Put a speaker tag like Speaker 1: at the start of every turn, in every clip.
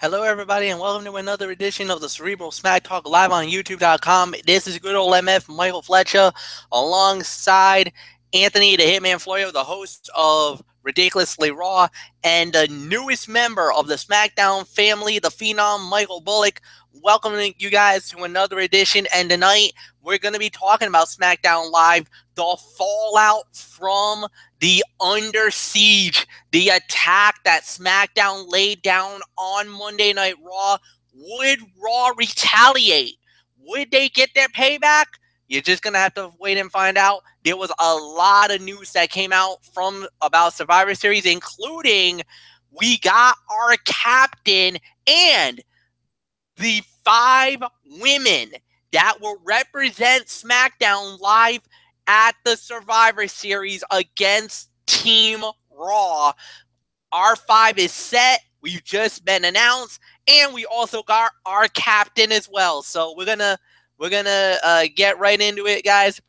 Speaker 1: Hello, everybody, and welcome to another edition of the Cerebral Smack Talk live on YouTube.com. This is good old MF Michael Fletcher alongside Anthony the Hitman Florio, the host of Ridiculously Raw, and the newest member of the Smackdown family, the Phenom Michael Bullock. Welcoming you guys to another edition, and tonight we're going to be talking about SmackDown Live, the fallout from the Under Siege, the attack that SmackDown laid down on Monday Night Raw. Would Raw retaliate? Would they get their payback? You're just going to have to wait and find out. There was a lot of news that came out from about Survivor Series, including we got our captain and the 5 women that will represent SmackDown Live at the Survivor Series against Team Raw. Our 5 is set. We've just been announced, and we also got our captain as well. So we're gonna get right into it, guys.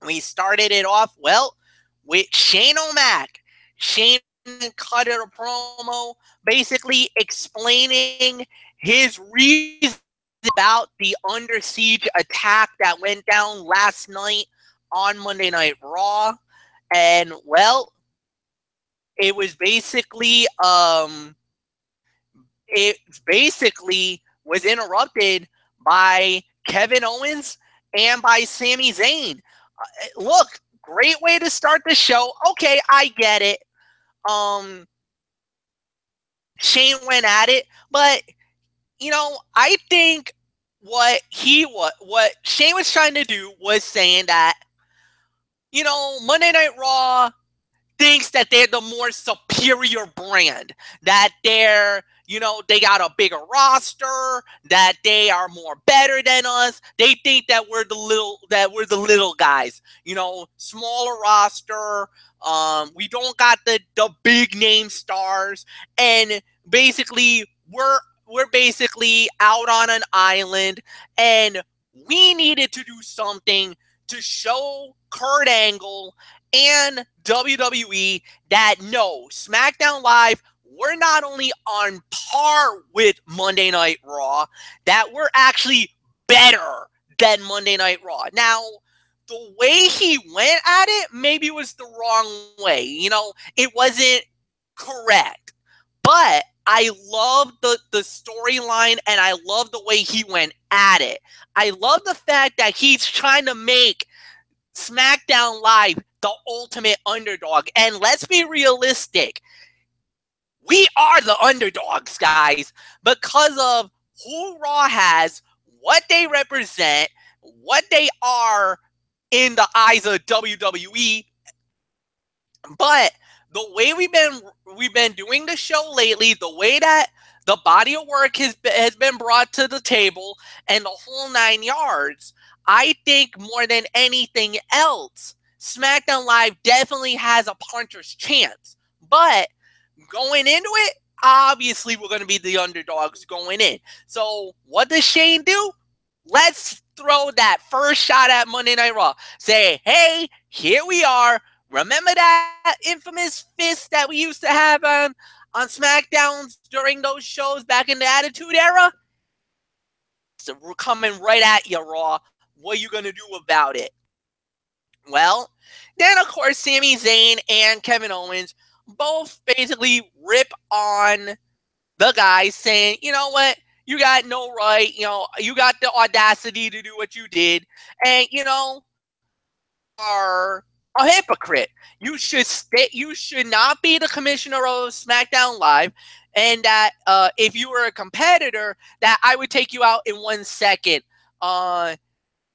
Speaker 1: We started it off with Shane O'Mac. Shane cut a promo, basically explaining his reason about the Under Siege attack that went down last night on Monday Night Raw. And it was basically was interrupted by Kevin Owens and by Sami Zayn. Look, great way to start the show. Okay, I get it. Shane went at it, but I think what Shane was trying to do was saying that Monday Night Raw thinks that they're the more superior brand, that they got a bigger roster, that they are more better than us. They think that we're the little guys, smaller roster. We don't got the big name stars, and basically we're basically out on an island, and we needed to do something to show Kurt Angle and WWE that no, SmackDown Live, we're not only on par with Monday Night Raw, that we're actually better than Monday Night Raw. Now, the way he went at it maybe was the wrong way. It wasn't correct. But I love the storyline, and I love the way he went at it. I love the fact that he's trying to make SmackDown Live the ultimate underdog. And let's be realistic. We are the underdogs, guys, because of who Raw has, what they represent, what they are in the eyes of WWE. But the way we've been doing the show lately, the way that the body of work has been brought to the table, and the whole 9 yards, I think more than anything else, SmackDown Live definitely has a puncher's chance. But going into it, obviously we're going to be the underdogs going in. So what does Shane do? Let's throw that first shot at Monday Night Raw. Say, hey, here we are. Remember that infamous fist that we used to have on SmackDowns during those shows back in the Attitude Era? So we're coming right at you, Raw. What are you going to do about it? Well, then, of course, Sami Zayn and Kevin Owens both basically rip on the guys, saying, you know what? You got no right. You got the audacity to do what you did. And, are a hypocrite. You should not be the commissioner of SmackDown Live, and that if you were a competitor, that I would take you out in 1 second,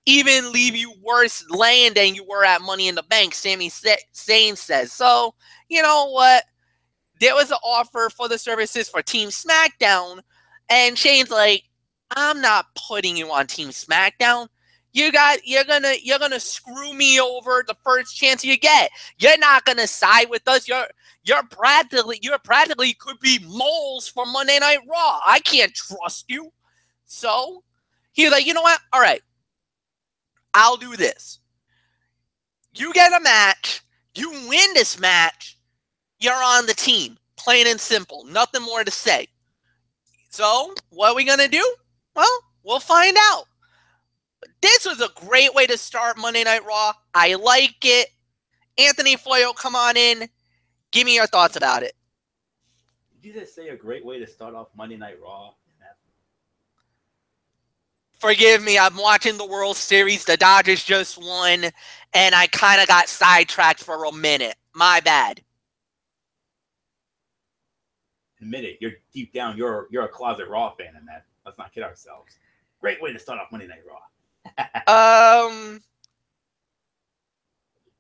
Speaker 1: even leave you worse laying than you were at Money in the Bank. Sami Zayn says. So you know what? There was an offer for the services for Team SmackDown, and Shane's like, I'm not putting you on Team SmackDown. You're gonna screw me over the first chance you get. You're not gonna side with us. You're practically could be moles for Monday Night Raw. I can't trust you. So he's like, you know what? All right, I'll do this. You get a match. You win this match. You're on the team. Plain and simple. Nothing more to say. So, what are we going to do? Well, we'll find out. This was a great way to start Monday Night Raw. I like it. Anthony Floyo, come on in. Give me your thoughts about it.
Speaker 2: Did you just say a great way to start off Monday Night Raw?
Speaker 1: Forgive me, I'm watching the World Series. The Dodgers just won, and I kind of got sidetracked for a minute. My bad.
Speaker 2: Admit it, you're deep down, you're a closet Raw fan, and that. Let's not kid ourselves. Great way to start off Monday Night Raw.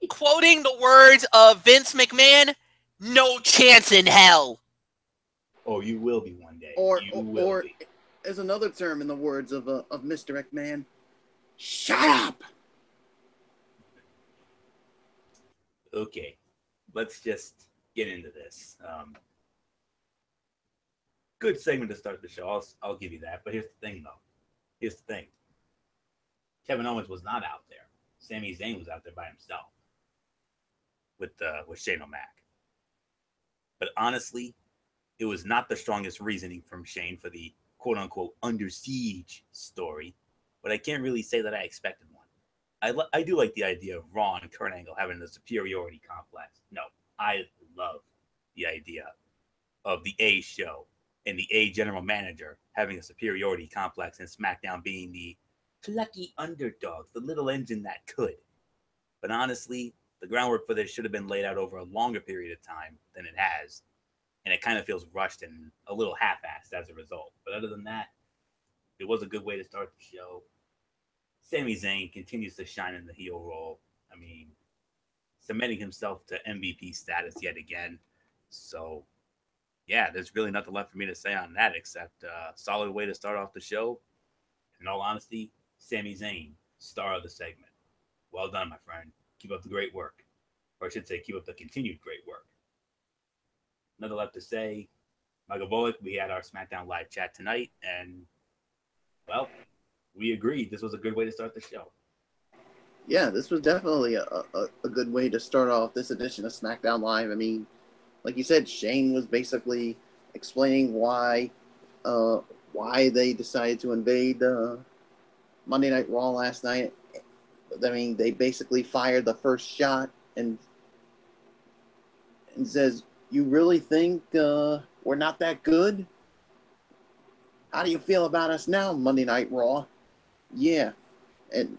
Speaker 1: Quoting the words of Vince McMahon, no chance in hell.
Speaker 2: Oh, you will be one day.
Speaker 3: Or
Speaker 2: be.
Speaker 3: There's another term in the words of Mr. McMahon. Shut up.
Speaker 2: Okay, let's just get into this. Good segment to start the show. I'll give you that. But here's the thing, though. Here's the thing. Kevin Owens was not out there. Sami Zayn was out there by himself with Shane O'Mac. But honestly, it was not the strongest reasoning from Shane for the quote-unquote under siege story. But I can't really say that I expected one. I do like the idea of Raw and Kurt Angle having the superiority complex. No, I love the idea of the A show and the A general manager having a superiority complex and SmackDown being the plucky underdogs, the little engine that could. But honestly, the groundwork for this should have been laid out over a longer period of time than it has. And it kind of feels rushed and a little half-assed as a result. But other than that, it was a good way to start the show. Sami Zayn continues to shine in the heel role. I mean, cementing himself to MVP status yet again. So, yeah, there's really nothing left for me to say on that except solid way to start off the show. In all honesty, Sami Zayn, star of the segment. Well done, my friend. Keep up the great work. Or I should say, keep up the continued great work. Nothing left to say. Michael Bullock, we had our SmackDown Live chat tonight, and, well, we agreed this was a good way to start the show.
Speaker 3: Yeah, this was definitely a good way to start off this edition of SmackDown Live. I mean, like you said, Shane was basically explaining why they decided to invade Monday Night Raw last night. I mean, they basically fired the first shot and says, "You really think we're not that good? How do you feel about us now, Monday Night Raw?" Yeah, and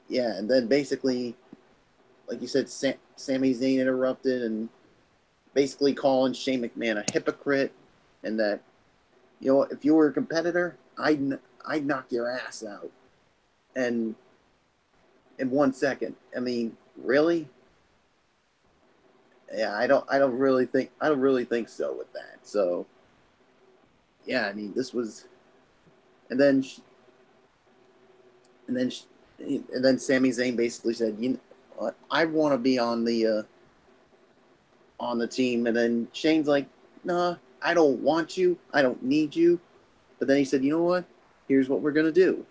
Speaker 3: then basically, like you said, Sami Zayn interrupted and basically calling Shane McMahon a hypocrite, and that, you know, if you were a competitor, I'd knock your ass out, and in 1 second. I mean, really? Yeah, I don't really think so with that. So, yeah, I mean, this was, and then Sami Zayn basically said, "You know what? I want to be on the team." And then Shane's like, "Nah, I don't want you. I don't need you." But then he said, "You know what? Here's what we're gonna do.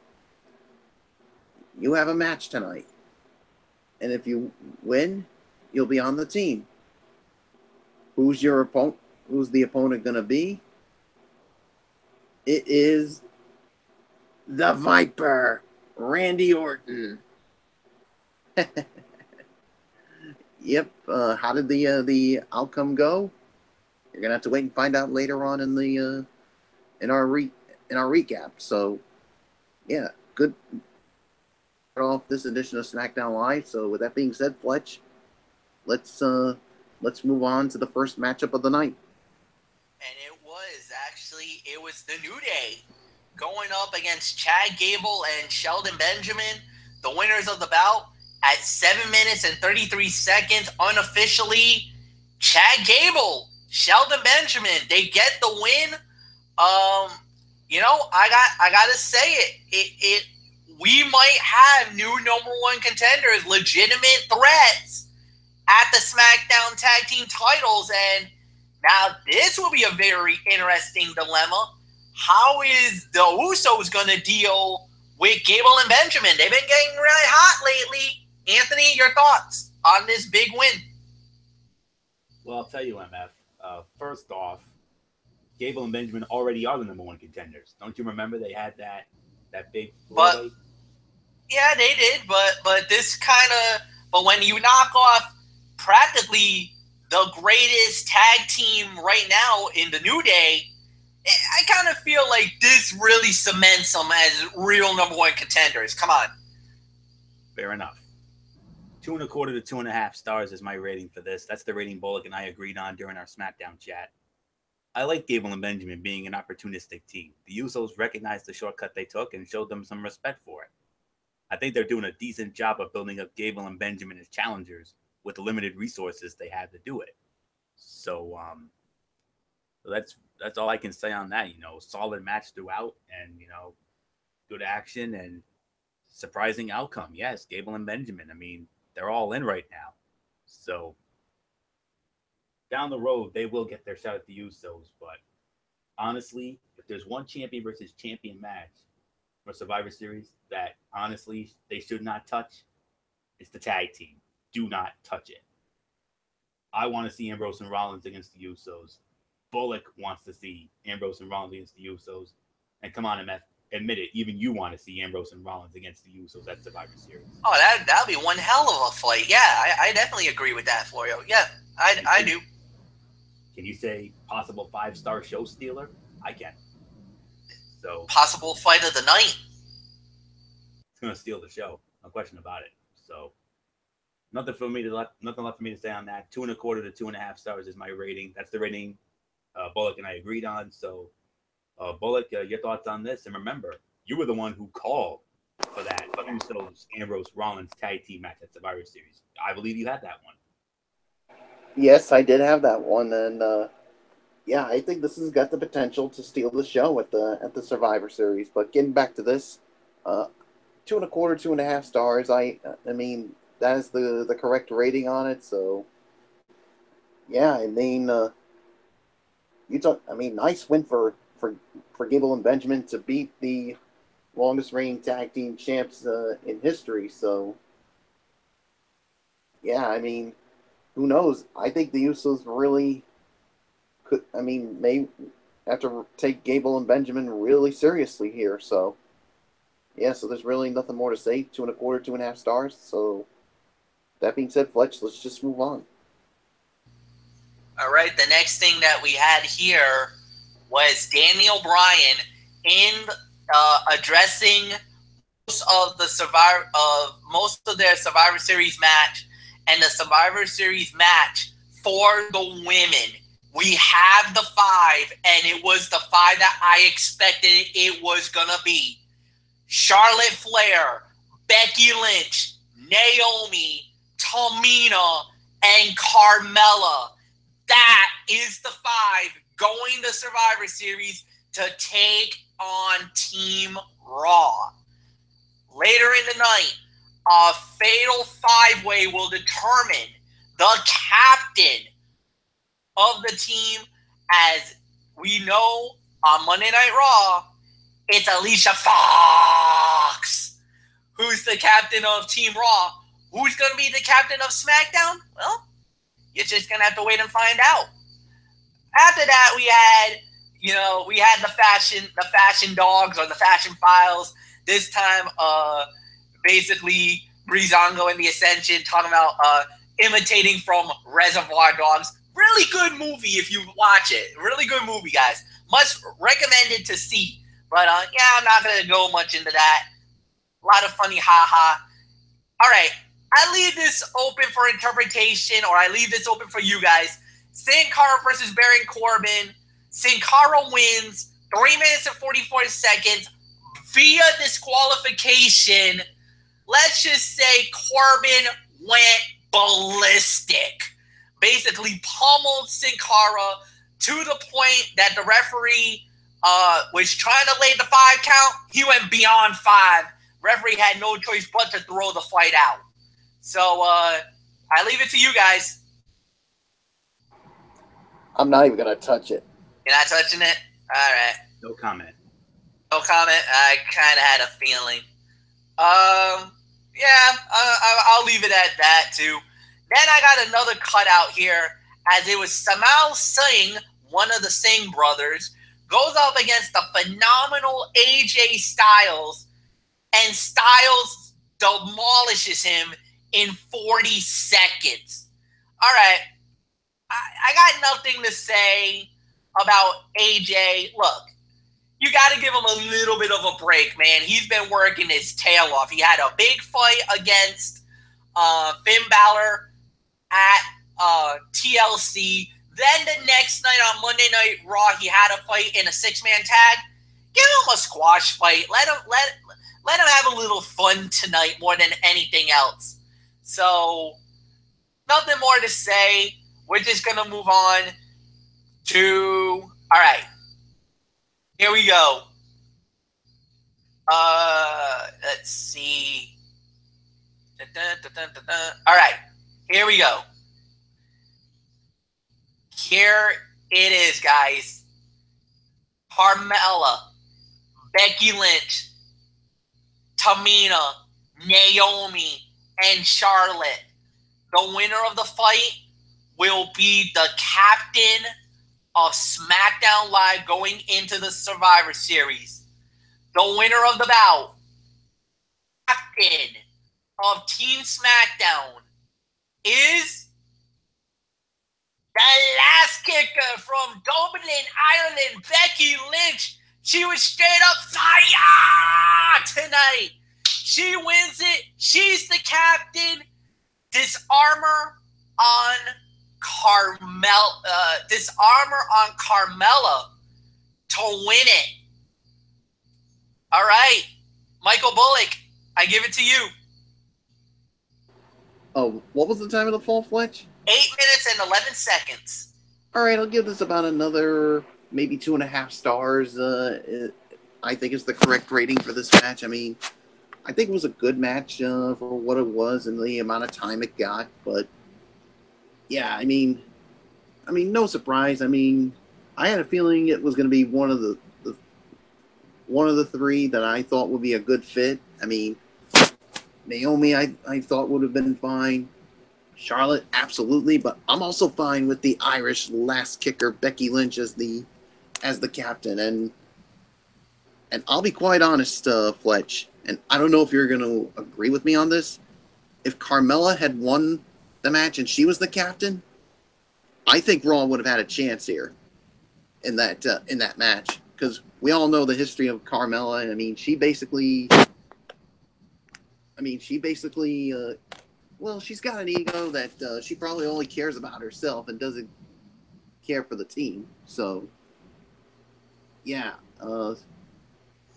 Speaker 3: You have a match tonight, and if you win, you'll be on the team. Who's your opponent? Who's the opponent gonna be? It is the Viper, Randy Orton." Yep. How did the outcome go? You're gonna have to wait and find out later on in the in our recap. So, yeah, good. Off this edition of SmackDown Live. So, with that being said, Fletch, let's move on to the first matchup of the night.
Speaker 1: And it was the New Day going up against Chad Gable and Shelton Benjamin, the winners of the bout, at 7 minutes and 33 seconds. Unofficially, Chad Gable, Shelton Benjamin, they get the win. You know, I gotta say it. We might have new number one contenders, legitimate threats at the SmackDown Tag Team titles. And now this will be a very interesting dilemma. How is the Usos going to deal with Gable and Benjamin? They've been getting really hot lately. Anthony, your thoughts on this big win?
Speaker 2: Well, I'll tell you, MF. First off, Gable and Benjamin already are the number one contenders. Don't you remember they had that big
Speaker 1: But yeah, they did. But this kind of when you knock off practically the greatest tag team right now in the New Day, I kind of feel like this really cements them as real number one contenders. Come on.
Speaker 2: Fair enough. 2.25 to 2.5 stars is my rating for this. That's the rating Bullock and I agreed on during our Smackdown chat. I like Gable and Benjamin being an opportunistic team. The Usos recognized the shortcut they took and showed them some respect for it. I think they're doing a decent job of building up Gable and Benjamin as challengers with the limited resources they have to do it. So that's all I can say on that. Solid match throughout, and good action and surprising outcome. Yes, Gable and Benjamin. I mean, they're all in right now. So down the road, they will get their shot at the Usos. But honestly, if there's one champion versus champion match for Survivor Series that honestly they should not touch, it's the tag team. Do not touch it. I want to see Ambrose and Rollins against the Usos. Bullock wants to see Ambrose and Rollins against the Usos. And come on, admit it, even you want to see Ambrose and Rollins against the Usos at Survivor Series.
Speaker 1: Oh, that'd be one hell of a fight. Yeah, I definitely agree with that, Florio. Yeah, I do.
Speaker 2: Can you say possible 5-star show stealer? I can. So
Speaker 1: possible fight of the night.
Speaker 2: It's gonna steal the show, no question about it. So nothing left for me to say on that. 2.25 to 2.5 stars is my rating. That's the rating Bullock and I agreed on. So Bullock, your thoughts on this? And remember, you were the one who called for that Usos Ambrose Rollins tag team match at Survivor Series. I believe you had that one.
Speaker 3: Yes, I did have that one, and yeah, I think this has got the potential to steal the show at the Survivor Series. But getting back to this, 2.25, 2.5 stars. I mean, that is the correct rating on it. So yeah, I mean, nice win for Gable and Benjamin to beat the longest reigning tag team champs in history. So yeah, I mean, who knows? I think the Usos really could. I mean, may have to take Gable and Benjamin really seriously here. So yeah, so there's really nothing more to say. 2.25, 2.5 stars. So that being said, Fletch, let's just move on.
Speaker 1: All right, the next thing that we had here was Daniel Bryan in addressing most of their Survivor Series match, and the Survivor Series match for the women. We have the 5, and it was the 5 that I expected it was gonna be. Charlotte Flair, Becky Lynch, Naomi, Tamina, and Carmella. That is the 5 going to Survivor Series to take on Team Raw. Later in the night, a fatal 5-way will determine the captain of the team. As we know on Monday Night Raw, it's Alicia Fox who's the captain of Team Raw. Who's going to be the captain of SmackDown? Well, you're just going to have to wait and find out. After that, we had the fashion dogs or the fashion files. This time, basically, Breezango and the Ascension talking about imitating from Reservoir Dogs. Really good movie if you watch it. Really good movie, guys. Much recommended to see. But yeah, I'm not going to go much into that. A lot of funny ha-ha. All right, I leave this open for interpretation, or I leave this open for you guys. Sin Cara versus Baron Corbin. Sin Cara wins 3 minutes and 44 seconds via disqualification. Let's just say Corbin went ballistic. Basically pummeled Sin Cara to the point that the referee was trying to lay the 5 count. He went beyond 5. Referee had no choice but to throw the fight out. So I leave it to you guys.
Speaker 3: I'm not even going to touch it.
Speaker 1: You're not touching it? All right.
Speaker 2: No comment.
Speaker 1: No comment? I kind of had a feeling. Yeah, I'll leave it at that, too. Then I got another cutout here, as it was Samal Singh one of the Singh brothers, goes up against the phenomenal AJ Styles, and Styles demolishes him in 40 seconds. All right, I got nothing to say about AJ. Look, you got to give him a little bit of a break, man. He's been working his tail off. He had a big fight against Finn Balor at TLC. Then the next night on Monday Night Raw, he had a fight in a 6-man tag. Give him a squash fight. Let him have a little fun tonight more than anything else. So, nothing more to say. We're just going to move on to... All right. Here we go. Let's see. All right. Here we go. Here it is, guys. Carmella, Becky Lynch, Tamina, Naomi, and Charlotte. The winner of the fight will be the captain of SmackDown Live going into the Survivor Series. The winner of the bout, captain of Team SmackDown, is the last kicker from Dublin, Ireland, Becky Lynch. She was straight up fire tonight. She wins it. She's the captain. Disarmor on Carmella to win it. All right, Michael Bullock, I give it to you.
Speaker 3: Oh, what was the time of the fall, Fletch?
Speaker 1: 8 minutes and 11 seconds.
Speaker 3: All right, I'll give this about another maybe 2.5 stars. I think it's the correct rating for this match. I mean, I think it was a good match for what it was and the amount of time it got. But yeah, I mean, no surprise. I mean, I had a feeling it was going to be one of the three that I thought would be a good fit. I mean, Naomi, I thought would have been fine. Charlotte, absolutely, but I'm also fine with the Irish last kicker, Becky Lynch, as the captain. And I'll be quite honest, Fletch, and I don't know if you're going to agree with me on this. If Carmella had won the match and she was the captain, I think Raw would have had a chance here in that match, because we all know the history of Carmella. I mean, she basically. Well, she's got an ego that she probably only cares about herself and doesn't care for the team. So, yeah.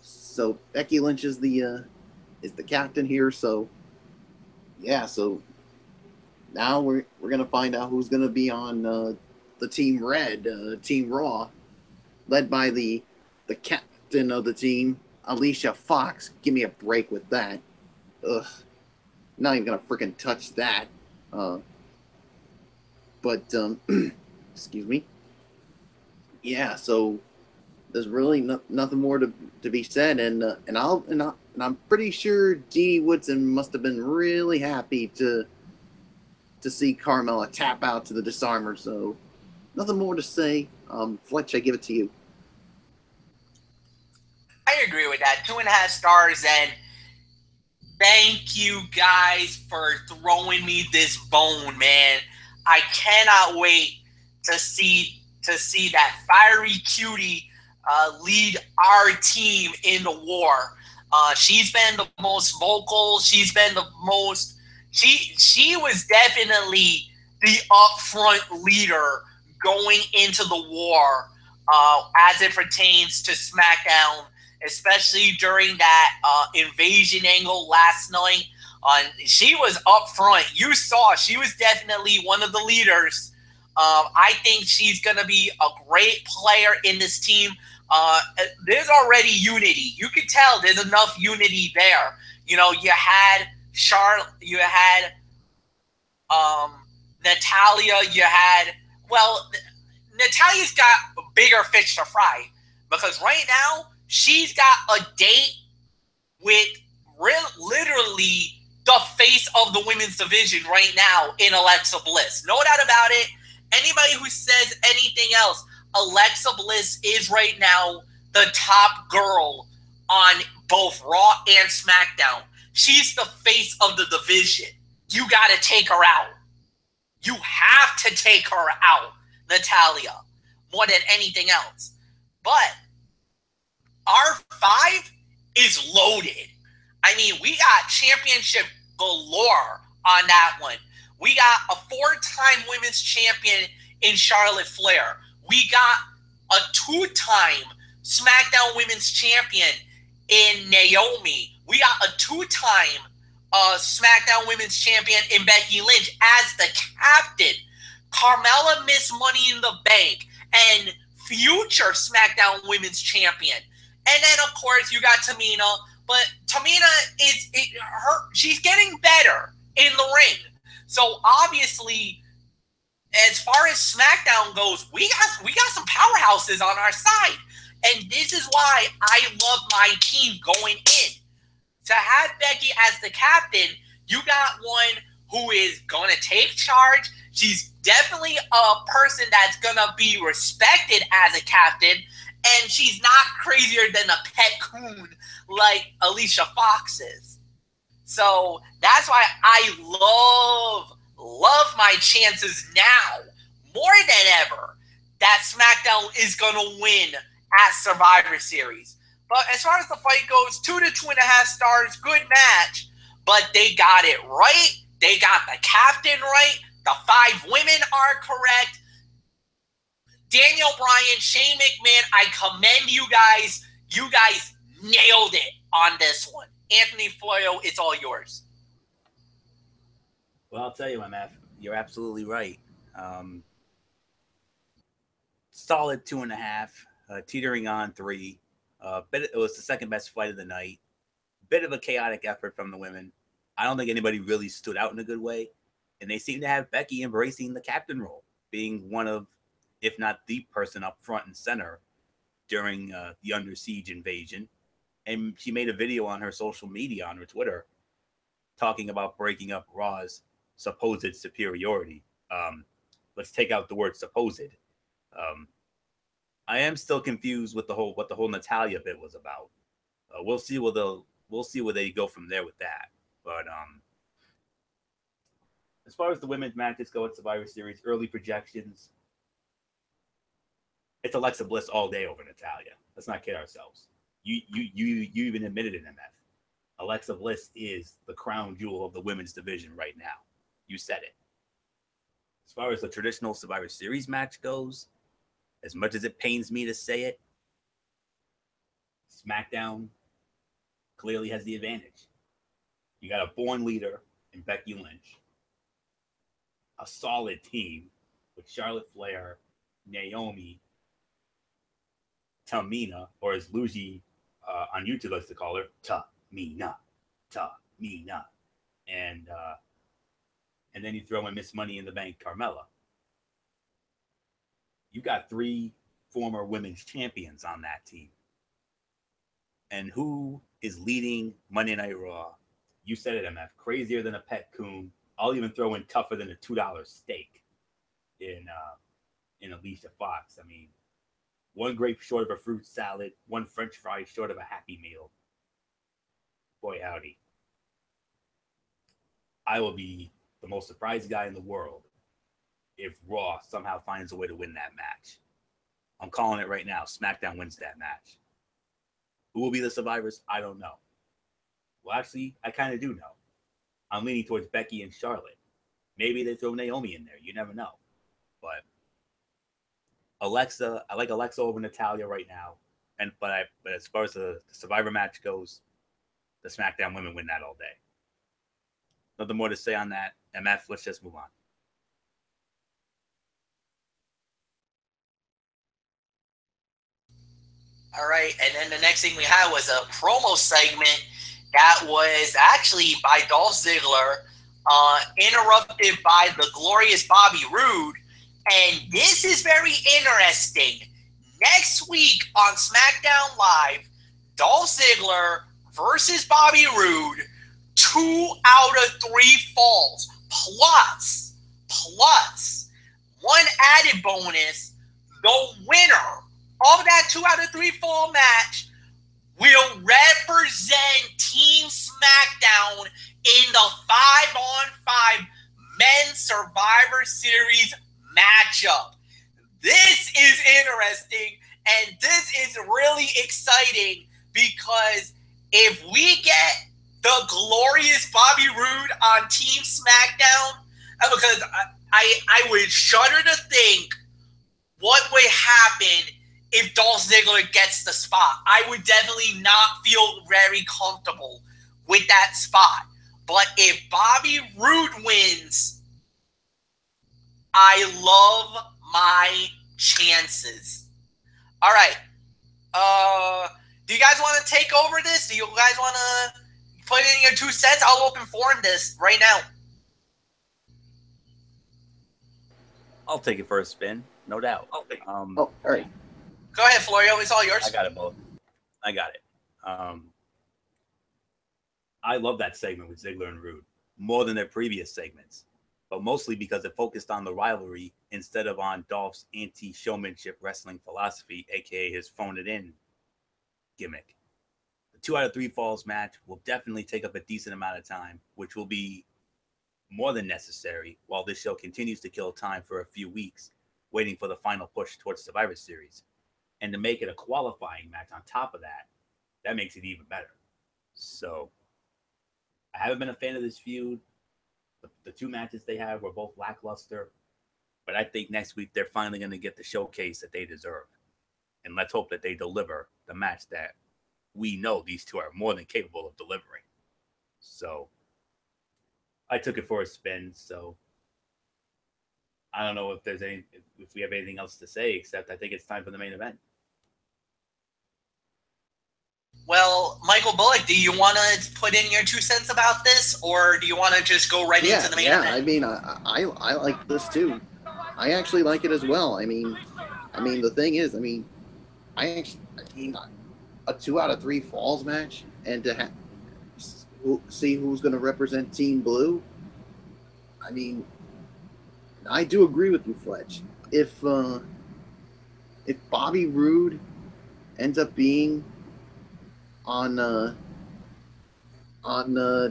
Speaker 3: So Becky Lynch is the captain here. So, yeah. So now we're gonna find out who's gonna be on the Team Red, Team Raw, led by the captain of the team, Alicia Fox. Give me a break with that. Ugh. Not even gonna freaking touch that. But excuse me. Yeah, so there's really nothing more to be said, and I'm pretty sure Dee Woodson must have been really happy to see Carmella tap out to the Disarmer. So nothing more to say. Fletch, I give it to you.
Speaker 1: I agree with that. 2.5 stars, and thank you guys for throwing me this bone, man. I cannot wait to see that fiery cutie lead our team in the war. She's been the most vocal. She's been the most. She was definitely the upfront leader going into the war as it pertains to SmackDown, especially during that invasion angle last night. She was up front. You saw she was definitely one of the leaders. I think she's going to be a great player in this team. There's already unity. You could tell there's enough unity there. You know, you had Charlotte, you had Natalia, Natalia's got bigger fish to fry, because right now she's got a date with literally the face of the women's division right now in Alexa Bliss. No doubt about it. Anybody who says anything else, Alexa Bliss is right now the top girl on both Raw and SmackDown. She's the face of the division. You got to take her out. You have to take her out, Natalya, more than anything else. But R5 is loaded. I mean, we got championship galore on that one. We got a 4-time women's champion in Charlotte Flair. We got a 2-time SmackDown women's champion in Naomi. We got a 2-time SmackDown women's champion in Becky Lynch as the captain. Carmella Miss Money in the Bank and future SmackDown women's champion. And then, of course, you got Tamina. But Tamina she's getting better in the ring. So obviously, as far as SmackDown goes, we got some powerhouses on our side. And this is why I love my team going in. To have Becky as the captain, you got one who is going to take charge. She's definitely a person that's going to be respected as a captain. And she's not crazier than a pet coon like Alicia Fox is. So that's why I love my chances now, more than ever, that SmackDown is going to win at Survivor Series. But as far as the fight goes, 2 to 2.5 stars, good match. But they got it right. They got the captain right. The 5 women are correct. Daniel Bryan, Shane McMahon, I commend you guys. You guys nailed it on this one. Anthony Floyo, it's all yours.
Speaker 2: Well, I'll tell you, MF, you're absolutely right. Solid 2.5, teetering on 3. It was the second best fight of the night. Bit of a chaotic effort from the women. I don't think anybody really stood out in a good way. And they seem to have Becky embracing the captain role, being one of, if not the person up front and center during the Under Siege invasion. And she made a video on her social media, on her Twitter, talking about breaking up Raw's supposed superiority. Let's take out the word supposed. I am still confused with what the whole Natalya bit was about. We'll see where they go from there with that. But as far as the women's matches go at Survivor Series, early projections, it's Alexa Bliss all day over Natalya. Let's not kid ourselves. You even admitted it, MF. Alexa Bliss is the crown jewel of the women's division right now. You said it. As far as the traditional Survivor Series match goes, as much as it pains me to say it, SmackDown clearly has the advantage. You got a born leader in Becky Lynch, a solid team with Charlotte Flair, Naomi, Tamina, or as Luigi on YouTube likes to call her, Tamina. And then you throw in Miss Money in the Bank, Carmella. You got 3 former women's champions on that team. And who is leading Monday Night Raw? You said it, MF. Crazier than a pet coon. I'll even throw in tougher than a $2 steak in Alicia Fox. I mean, 1 grape short of a fruit salad, 1 French fry short of a Happy Meal. Boy, howdy. I will be the most surprised guy in the world if Raw somehow finds a way to win that match. I'm calling it right now. SmackDown wins that match. Who will be the survivors? I don't know. Well, actually, I kind of do know. I'm leaning towards Becky and Charlotte. Maybe they throw Naomi in there. You never know. But Alexa, I like Alexa over Natalya right now. But as far as the Survivor match goes, the SmackDown women win that all day. Nothing more to say on that. MF, let's just move on.
Speaker 1: All right, and then the next thing we had was a promo segment that was actually by Dolph Ziggler, interrupted by the glorious Bobby Roode. And this is very interesting. Next week on SmackDown Live, Dolph Ziggler versus Bobby Roode, 2 out of 3 falls. Plus, 1 added bonus, the winner of that 2 out of 3 fall match will represent Team SmackDown in the 5-on-5 Men's Survivor Series matchup. This is interesting, and this is really exciting because if we get the glorious Bobby Roode on Team SmackDown, because I would shudder to think what would happen if Dolph Ziggler gets the spot. I would definitely not feel very comfortable with that spot. But if Bobby Roode wins, I love my chances. All right. Do you guys want to take over this? Do you guys want to put in your 2 cents? I'll open forum this right now.
Speaker 2: I'll take it for a spin, no doubt.
Speaker 3: all right.
Speaker 1: Go ahead, Florio. It's all yours.
Speaker 2: I got it both. I got it. I love that segment with Ziggler and Roode more than their previous segments, but mostly because it focused on the rivalry instead of on Dolph's anti-showmanship wrestling philosophy, aka his phone it in gimmick. The 2 out of 3 falls match will definitely take up a decent amount of time, which will be more than necessary while this show continues to kill time for a few weeks, waiting for the final push towards Survivor Series. And to make it a qualifying match on top of that, that makes it even better. So, I haven't been a fan of this feud. The 2 matches they have were both lackluster, but I think next week they're finally going to get the showcase that they deserve. And let's hope that they deliver the match that we know these 2 are more than capable of delivering. So, I took it for a spin, so I don't know if we have anything else to say, except I think it's time for the main event.
Speaker 1: Well, Michael Bullock, do you want to put in your 2 cents about this, or do you want to just go right into the main event?
Speaker 3: I mean, I like this too. I actually like it as well. I mean, the thing is, I mean, a 2 out of 3 falls match, and to see who's going to represent Team Blue. I mean, I do agree with you, Fletch. If Bobby Roode ends up being on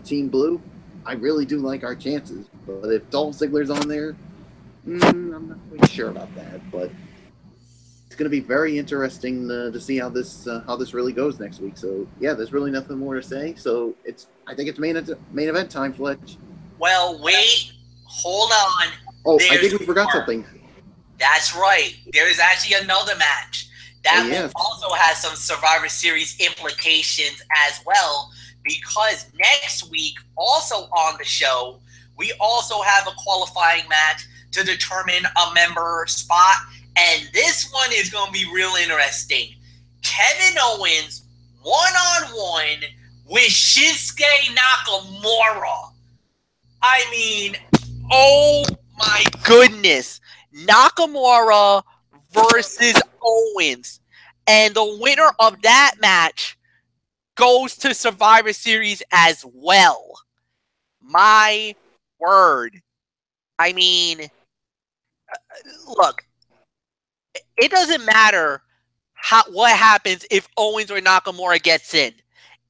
Speaker 3: Team Blue, I really do like our chances. But if Dolph Ziggler's on there, I'm not quite sure about that. But it's going to be very interesting to see how this really goes next week. So yeah, there's really nothing more to say. So I think it's main event time, Fletch.
Speaker 1: Well, wait, hold on.
Speaker 3: Oh, I think we forgot something.
Speaker 1: That's right. There is actually another match that also has some Survivor Series implications as well, because next week, also on the show, we also have a qualifying match to determine a member spot, and this one is going to be real interesting. Kevin Owens one-on-one with Shinsuke Nakamura. I mean, oh my goodness. Nakamura versus Owens. And the winner of that match goes to Survivor Series as well. My word. I mean, look, it doesn't matter what happens if Owens or Nakamura gets in.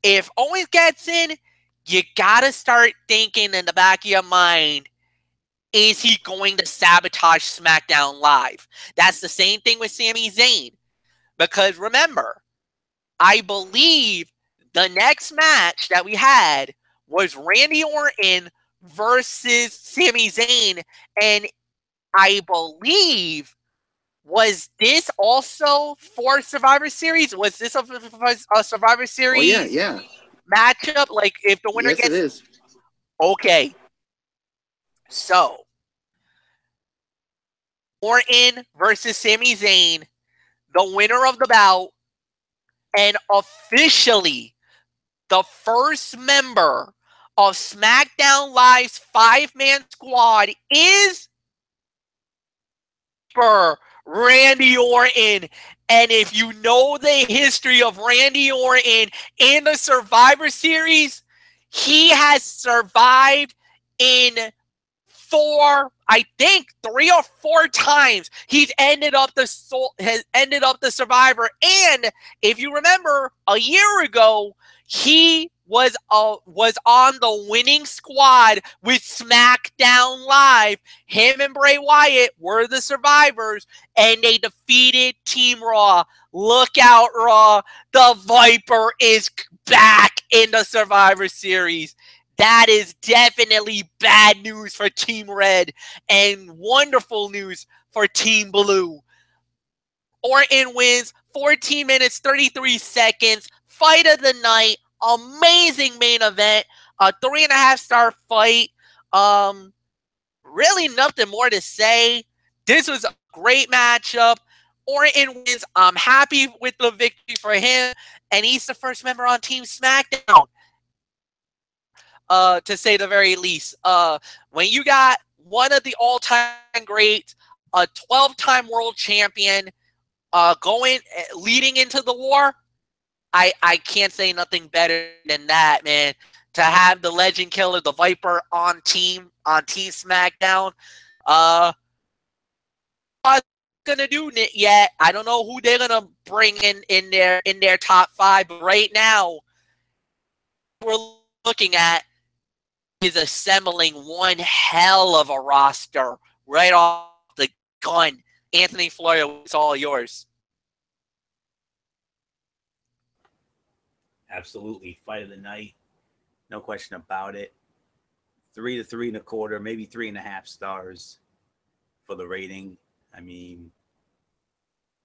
Speaker 1: If Owens gets in, you gotta start thinking in the back of your mind, is he going to sabotage SmackDown Live? That's the same thing with Sami Zayn. Because remember, I believe the next match that we had was Randy Orton versus Sami Zayn. And I believe, was this also for Survivor Series? Was this a Survivor Series matchup? Like, if the winner gets...
Speaker 3: Yes, it is.
Speaker 1: Okay. So, Orton versus Sami Zayn, the winner of the bout, and officially the first member of SmackDown Live's 5-man squad is for Randy Orton. And if you know the history of Randy Orton in the Survivor Series, he has survived in I think 3 or 4 times he's ended up the Survivor. And if you remember, a year ago, he was on the winning squad with SmackDown Live. Him and Bray Wyatt were the Survivors, and they defeated Team Raw. Look out, Raw. The Viper is back in the Survivor Series. That is definitely bad news for Team Red and wonderful news for Team Blue. Orton wins 14 minutes, 33 seconds. Fight of the night. Amazing main event. A 3.5-star fight. Really nothing more to say. This was a great matchup. Orton wins. I'm happy with the victory for him. And he's the first member on Team SmackDown. To say the very least. When you got one of the all-time greats, a 12-time world champion, leading into the war, I can't say nothing better than that, man. To have the Legend Killer, the Viper, on Team SmackDown. Not gonna do it yet. I don't know who they're gonna bring in their top 5, but right now we're looking at is assembling one hell of a roster right off the gun. Anthony Florio, it's all yours.
Speaker 2: Absolutely. Fight of the night. No question about it. 3 to 3.25, maybe 3.5 stars for the rating. I mean,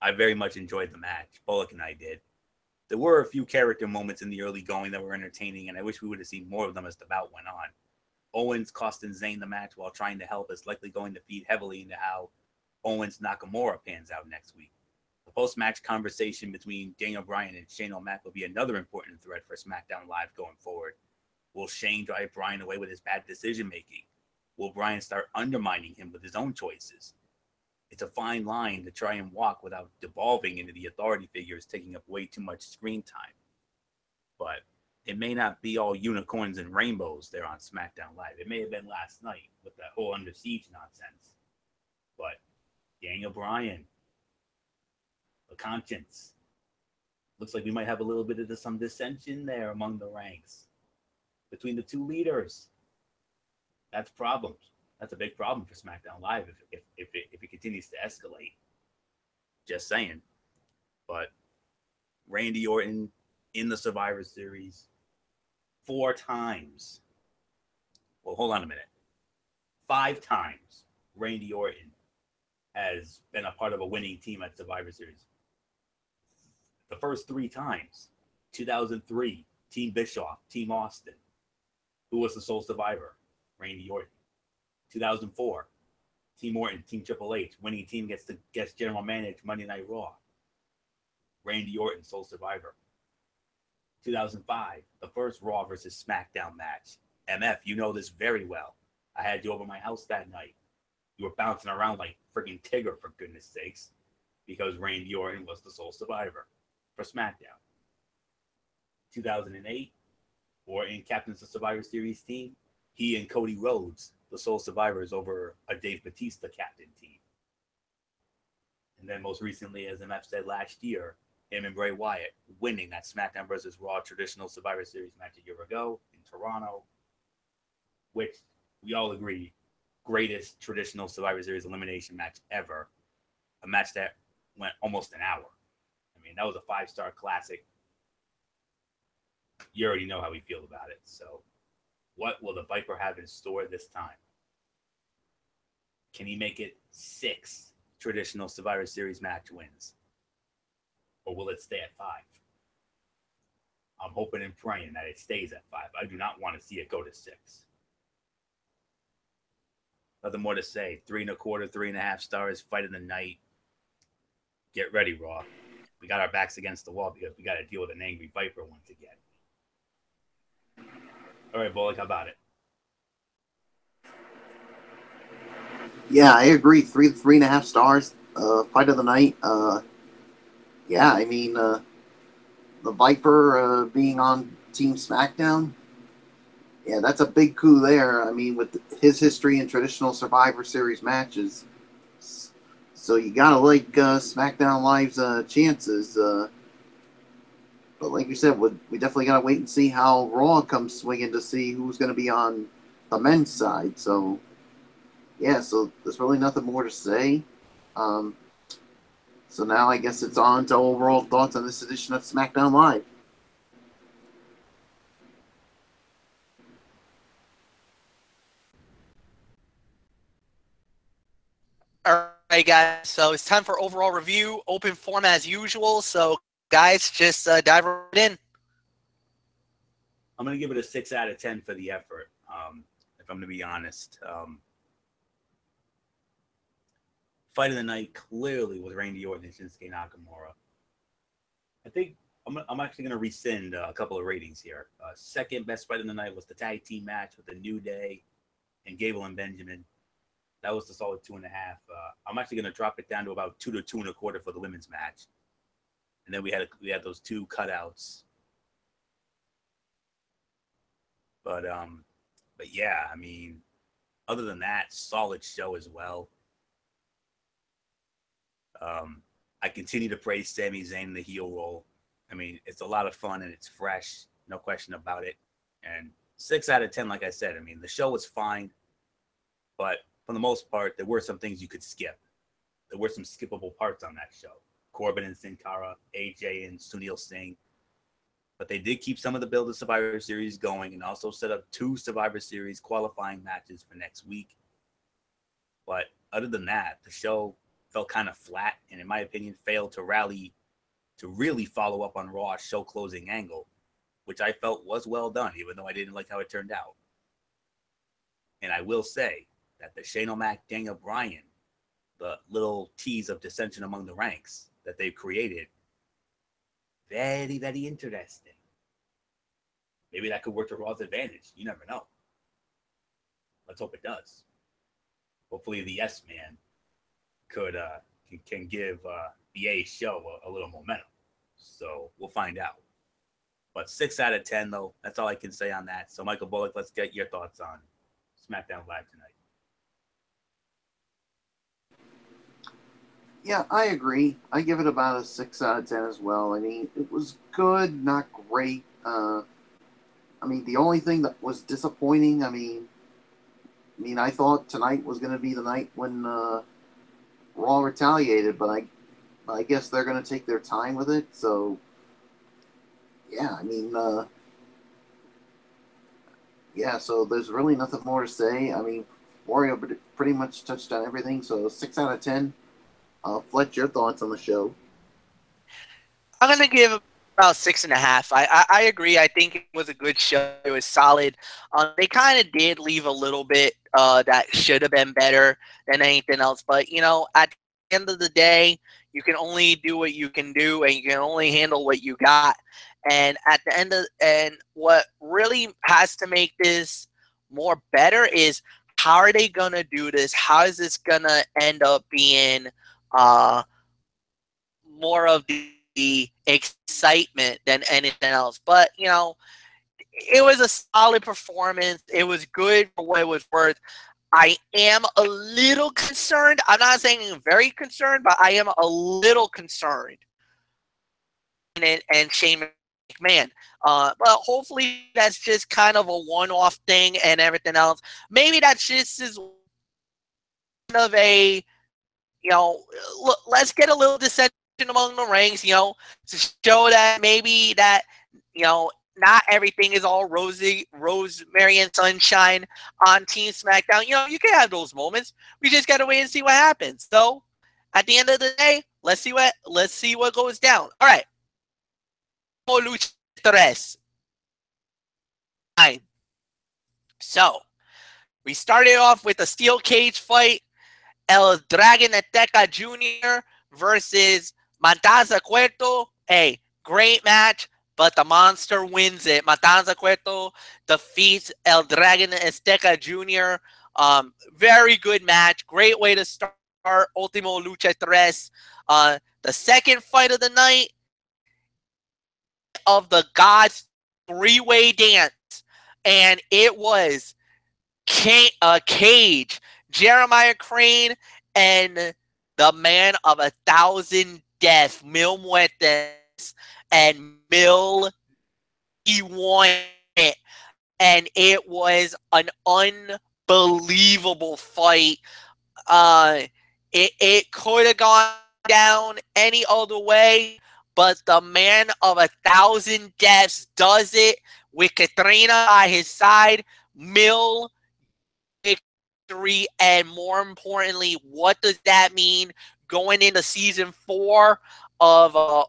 Speaker 2: I very much enjoyed the match. Bullock and I did. There were a few character moments in the early going that were entertaining, and I wish we would have seen more of them as the bout went on. Owens costing Zayn the match while trying to help is likely going to feed heavily into how Owens Nakamura pans out next week. The post-match conversation between Daniel Bryan and Shane O'Mac will be another important thread for SmackDown Live going forward. Will Shane drive Bryan away with his bad decision-making? Will Bryan start undermining him with his own choices? It's a fine line to try and walk without devolving into the authority figures taking up way too much screen time. But it may not be all unicorns and rainbows there on SmackDown Live. It may have been last night with that whole Under Siege nonsense. But Daniel Bryan, a conscience. Looks like we might have a little bit of some dissension there among the ranks between the two leaders. That's problems. That's a big problem for SmackDown Live if it continues to escalate. Just saying. But Randy Orton in the Survivor Series 4 times. Well, hold on a minute. 5 times Randy Orton has been a part of a winning team at Survivor Series. The first 3 times, 2003, Team Bischoff, Team Austin. Who was the sole survivor? Randy Orton. 2004, Team Orton, Team Triple H. Winning team gets general managed Monday Night Raw. Randy Orton, sole survivor. 2005, the first Raw versus SmackDown match. MF, you know this very well. I had you over my house that night. You were bouncing around like freaking Tigger, for goodness sakes, because Randy Orton was the sole survivor for SmackDown. 2008, Orton captains the Survivor Series team. He and Cody Rhodes, the sole survivors over a Dave Bautista captain team. And then most recently, as MF said last year, him and Bray Wyatt winning that SmackDown versus Raw traditional Survivor Series match a year ago in Toronto, which we all agree, greatest traditional Survivor Series elimination match ever. A match that went almost an hour. I mean, that was a 5-star classic. You already know how we feel about it. So what will the Viper have in store this time? Can he make it 6 traditional Survivor Series match wins? Or will it stay at 5? I'm hoping and praying that it stays at 5. I do not want to see it go to 6. Nothing more to say. 3.25, 3.5 stars, fight of the night. Get ready, Raw. We got our backs against the wall because we got to deal with an angry Viper once again. All right, Bullock, how about it?
Speaker 3: Yeah, I agree. 3.5 stars. Fight of the night. Yeah, I mean, the Viper being on Team SmackDown, Yeah, that's a big coup there. I mean, with his history in traditional Survivor Series matches. So you gotta like SmackDown Live's chances. But like you said, we definitely gotta wait and see how Raw comes swinging to see who's gonna be on the men's side. So yeah, so there's really nothing more to say. So now I guess it's on to overall thoughts on this edition of SmackDown Live.
Speaker 1: All right, guys. So it's time for overall review. Open format as usual. So, guys, just dive right in.
Speaker 2: I'm going to give it a 6 out of 10 for the effort, if I'm going to be honest. Fight of the night clearly was Randy Orton and Shinsuke Nakamura. I think I'm actually going to rescind a couple of ratings here. Second best fight of the night was the tag team match with the New Day and Gable and Benjamin. That was the solid 2.5. I'm actually going to drop it down to about 2 to 2.25 for the women's match. And then we had those two cutouts. But yeah, I mean, other than that, solid show as well. I continue to praise Sami Zayn in the heel role. I mean, it's a lot of fun and it's fresh, no question about it. And 6 out of 10, like I said, I mean, the show was fine, but for the most part, there were some things you could skip. There were some skippable parts on that show. Corbin and Sin Cara, AJ and Sunil Singh. But they did keep some of the build of Survivor Series going and also set up 2 Survivor Series qualifying matches for next week. But other than that, the show felt kind of flat and, in my opinion, failed to rally to really follow up on Raw's show closing angle, which I felt was well done, even though I didn't like how it turned out. And I will say that the Shane O'Mac, Daniel Bryan, the little tease of dissension among the ranks that they've created, very, very interesting. Maybe that could work to Raw's advantage. You never know. Let's hope it does. Hopefully the Yes Man can give the A show a little momentum. So we'll find out. But 6 out of 10, though, that's all I can say on that. So, Michael Bullock, let's get your thoughts on SmackDown Live tonight.
Speaker 3: Yeah, I agree. I give it about a 6 out of 10 as well. I mean, it was good, not great. I mean, the only thing that was disappointing, I mean, I thought tonight was going to be the night when Raw retaliated, but I guess they're going to take their time with it. So, yeah, I mean, yeah, so there's really nothing more to say. I mean, Wario pretty much touched on everything. So 6 out of 10. Fletch, your thoughts on the show?
Speaker 1: I'm going to give about 6.5. I agree. I think it was a good show. It was solid. They kind of did leave a little bit that should have been better than anything else. But, you know, at the end of the day, you can only do what you can do, and you can only handle what you got. And at the end of, and what really has to make this more better is, how are they going to do this? How is this going to end up being more of the excitement than anything else? But, you know, it was a solid performance. It was good for what it was worth. I am a little concerned. I'm not saying I'm very concerned, but I am a little concerned. And Shane McMahon. But hopefully that's just kind of a one-off thing and everything else. Maybe that's just is kind of a, you know, let's get a little dissension among the ranks, you know, to show that maybe that, you know, not everything is all rosemary and sunshine on Team SmackDown. You know, you can have those moments. We just gotta wait and see what happens. So, at the end of the day, let's see what goes down. All right. Lucha 3. So, we started off with a steel cage fight. El Dragon Azteca Jr. versus Matanza Cueto. Hey, great match, but the monster wins it. Matanza Cueto defeats El Dragon Azteca Jr. Very good match. Great way to start Ultimo Lucha 3. The second fight of the night of the Gods 3-way dance. and it was Cage, Jeremiah Crane, and the man of 1,000 deaths, Mil Muertes, and Mil, he won it. And it was an unbelievable fight. It could have gone down any other way, but the man of 1,000 deaths does it with Katrina by his side. Mil victory, and more importantly, what does that mean going into season 4 of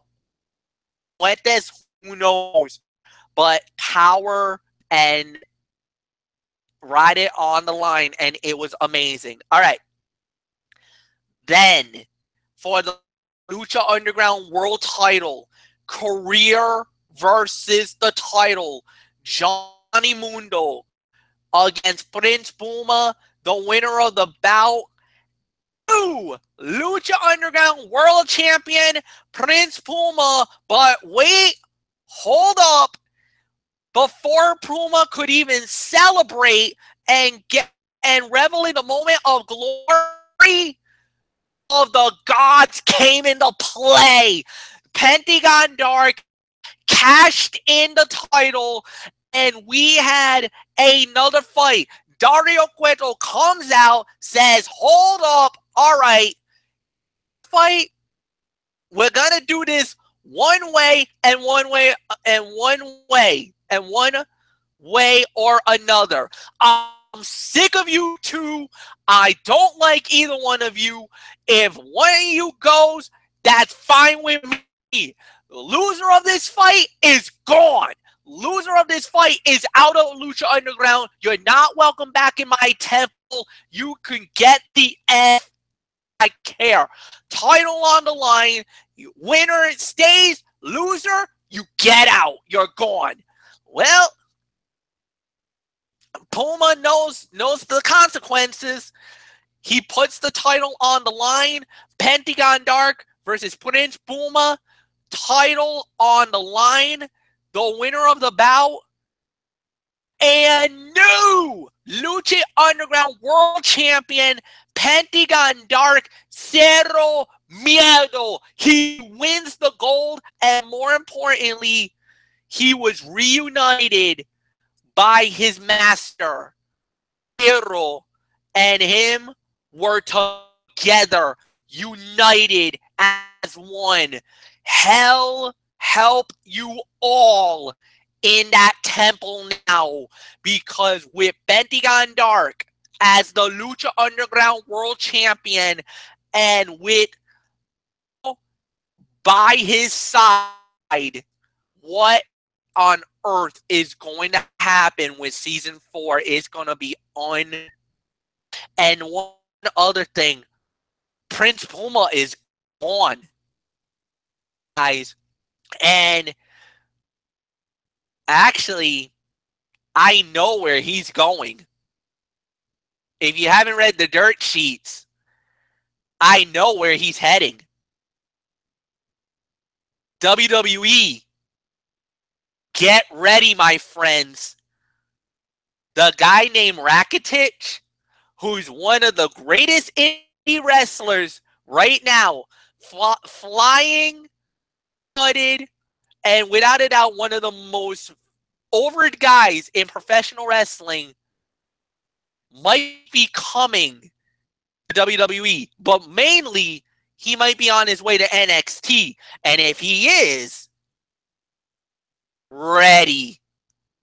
Speaker 1: Fuentes? Who knows? But power and ride it on the line, and it was amazing. All right. Then, for the Lucha Underground World Title, career versus the title, Johnny Mundo against Prince Puma, the winner of the bout. New Lucha Underground World Champion, Prince Puma. But wait, hold up. Before Puma could even celebrate and revel in the moment of glory of the gods came into play. Pentagon Dark cashed in the title, and we had another fight. Dario Cueto comes out, says, hold up, all right, fight, we're going to do this one way or another. I'm sick of you two. I don't like either one of you. If one of you goes, that's fine with me. The loser of this fight is gone. Loser of this fight is out of Lucha Underground. You're not welcome back in my temple. You can get the F. I care. Title on the line. Winner stays. Loser, you get out. You're gone. Well, Puma knows the consequences. He puts the title on the line. Pentagon Dark versus Prince Puma. Title on the line. The winner of the bout. And new Lucha Underground World Champion, Pentagon Dark, Cero Miedo. He wins the gold, and more importantly, he was reunited by his master. Cero and him were together, united as one. Hell help you all in that temple now, because with Pentagon Dark as the Lucha Underground World Champion and with by his side, what on earth is going to happen with season 4 is going to be And one other thing, Prince Puma is gone, guys. And actually, I know where he's going. If you haven't read the dirt sheets, I know where he's heading. WWE, get ready, my friends. The guy named Rakitic, who's one of the greatest indie wrestlers right now, flying, gutted, and without a doubt, one of the most overed guys in professional wrestling, might be coming to WWE. But mainly, he might be on his way to NXT. And if he is, ready.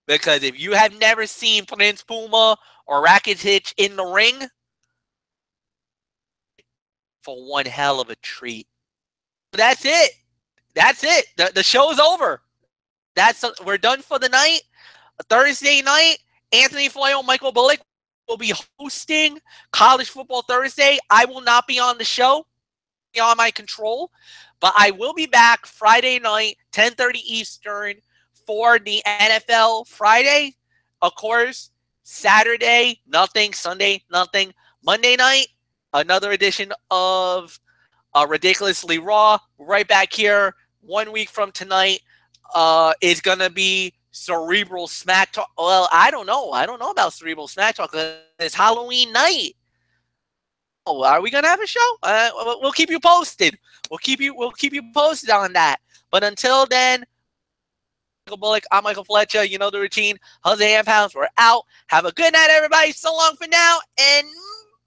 Speaker 1: Because if you have never seen Prince Puma or Rakitic in the ring, for one hell of a treat. That's it. That's it. The show's over. We're done for the night. Thursday night, Anthony Flayo, Michael Bullock will be hosting College Football Thursday. I will not be on the show, beyond my control, but I will be back Friday night, 10:30 Eastern, for the NFL Friday. Of course, Saturday, nothing. Sunday, nothing. Monday night, another edition of Ridiculously Raw. Right back here 1 week from tonight is going to be Cerebral Smack Talk. Well, I don't know. I don't know about Cerebral Smack Talk because it's Halloween night. Oh, are we gonna have a show? We'll keep you posted. We'll keep you posted on that. But until then, Michael Bullock, I'm Michael Fletcher. You know the routine. Jose and Pounds, we're out. Have a good night, everybody. So long for now, and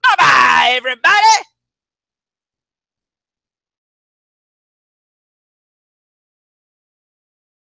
Speaker 1: bye-bye, everybody.